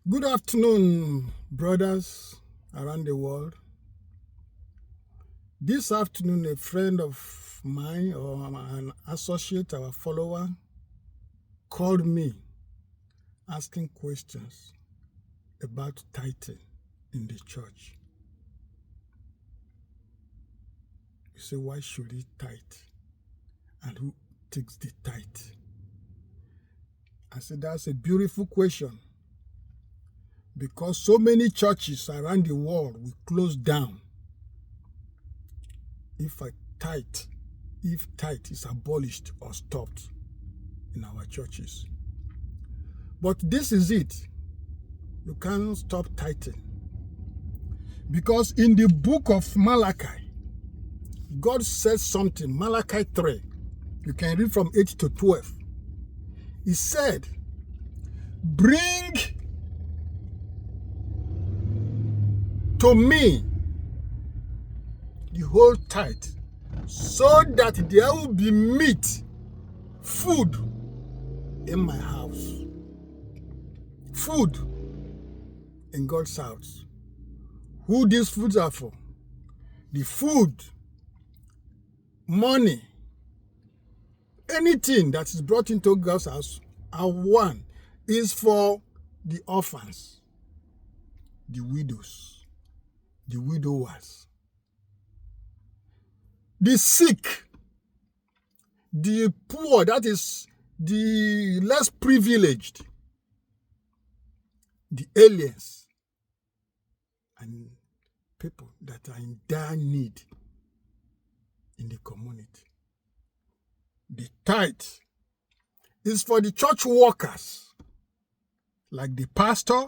Good afternoon, brothers around the world. This afternoon, a friend of mine or an associate or a follower called me asking questions about tithing in the church. You say, why should he tithe? And who takes the tithe? I said, that's a beautiful question. Because so many churches around the world will close down if tithe is abolished or stopped in our churches. But this is it. You can't stop tithing. Because in the book of Malachi, God says something, Malachi 3. You can read from 8 to 12. He said, bring to me the whole tithe, so that there will be meat, food in my house. Food in God's house. Who these foods are for? The food, money, anything that is brought into God's house, and one is for the orphans, the widows, the widowers, the sick, the poor, that is the less privileged, the aliens, and people that are in dire need in the community. The tithe is for the church workers, like the pastor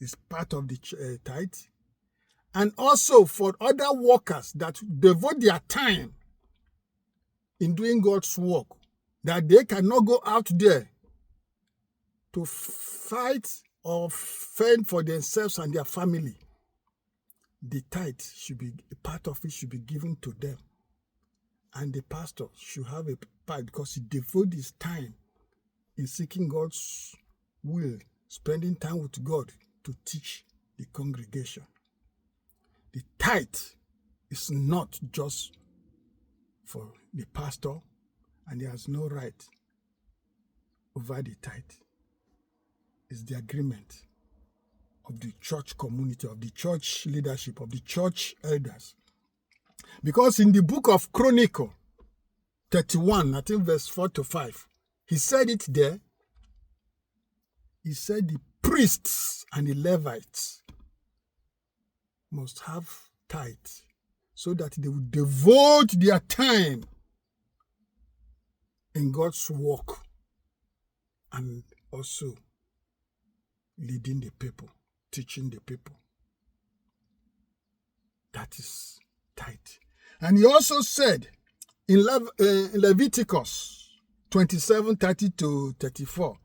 is part of the tithe, and also for other workers that devote their time in doing God's work, that they cannot go out there to fight or fend for themselves and their family. The tithe should be, a part of it should be given to them. And the pastor should have a part because he devotes his time in seeking God's will, spending time with God to teach the congregation. The tithe is not just for the pastor, and he has no right over the tithe. It's the agreement of the church community, of the church leadership, of the church elders. Because in the book of Chronicle 31, I think verse 4 to 5, he said it there. He said the priests and the Levites must have tithe so that they will devote their time in God's work and also leading the people, teaching the people. That is tithe. And he also said in Leviticus 27, 30 to 34,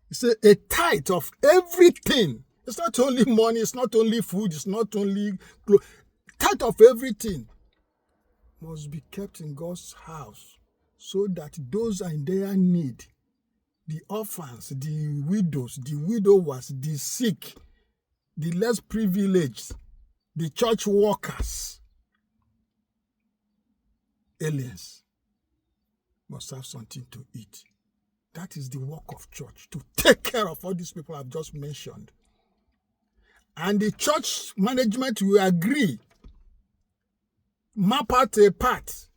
he said a tithe of everything. It's not only money, it's not only food, it's not only clothes. Tithe of everything must be kept in God's house so that those are in their need, the orphans, the widows, the widowers, the sick, the less privileged, the church workers, aliens, must have something to eat. That is the work of church, to take care of all these people I've just mentioned. And the church management will agree, map out a part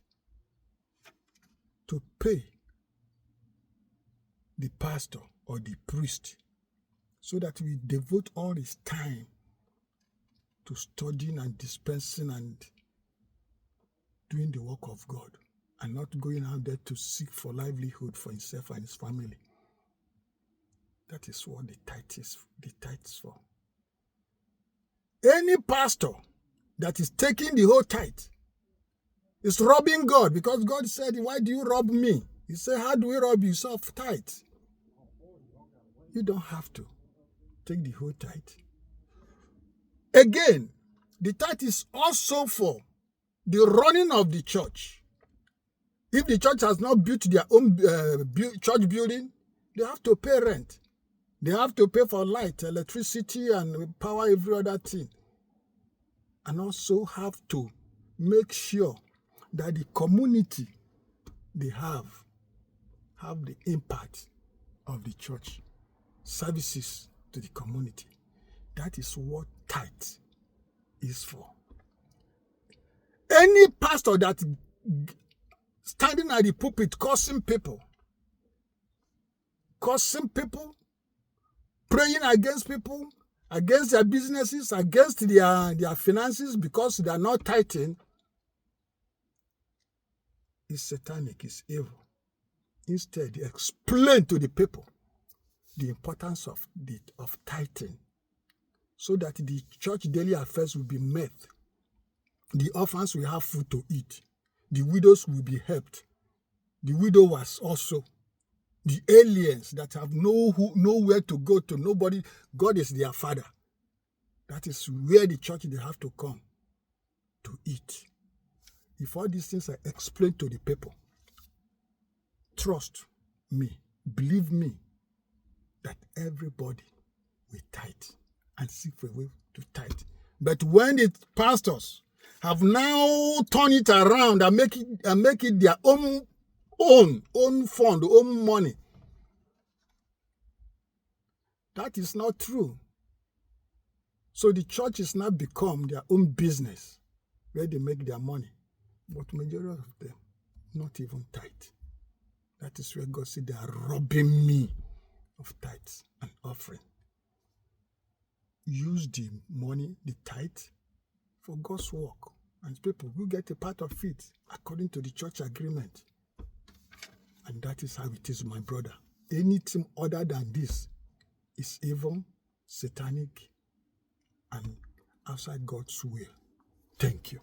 to pay the pastor or the priest so that we devote all his time to studying and dispensing and doing the work of God and not going out there to seek for livelihood for himself and his family. That is what the tithe is for. Any pastor that is taking the whole tithe is robbing God, because God said, why do you rob me? He said, how do we rob you? So of tithe. You don't have to take the whole tithe. Again, the tithe is also for the running of the church. If the church has not built their own church building, they have to pay rent. They have to pay for light, electricity, and power, every other thing. And also have to make sure that the community they have the impact of the church services to the community. That is what tithe is for. Any pastor that standing at the pulpit cursing people, praying against people, against their businesses, against their finances because they are not tithing, is satanic, is evil. Instead, explain to the people the importance of tithing so that the church daily affairs will be met. The orphans will have food to eat. The widows will be helped. The widowers also. The aliens that have nowhere to go to, nobody, God is their father. That is where the church they have to come to eat. If all these things are explained to the people, trust me, believe me, that everybody will tithe and seek for a way to tithe. But when the pastors have now turned it around and make it their own fund, own money, that is not true. So the church is now become their own business where they make their money. But majority of them, not even tithe. That is where God said they are robbing me of tithes and offering. Use the money, the tithe, for God's work. And people will get a part of it according to the church agreement. And that is how it is, my brother. Anything other than this is evil, satanic, and outside God's will. Thank you.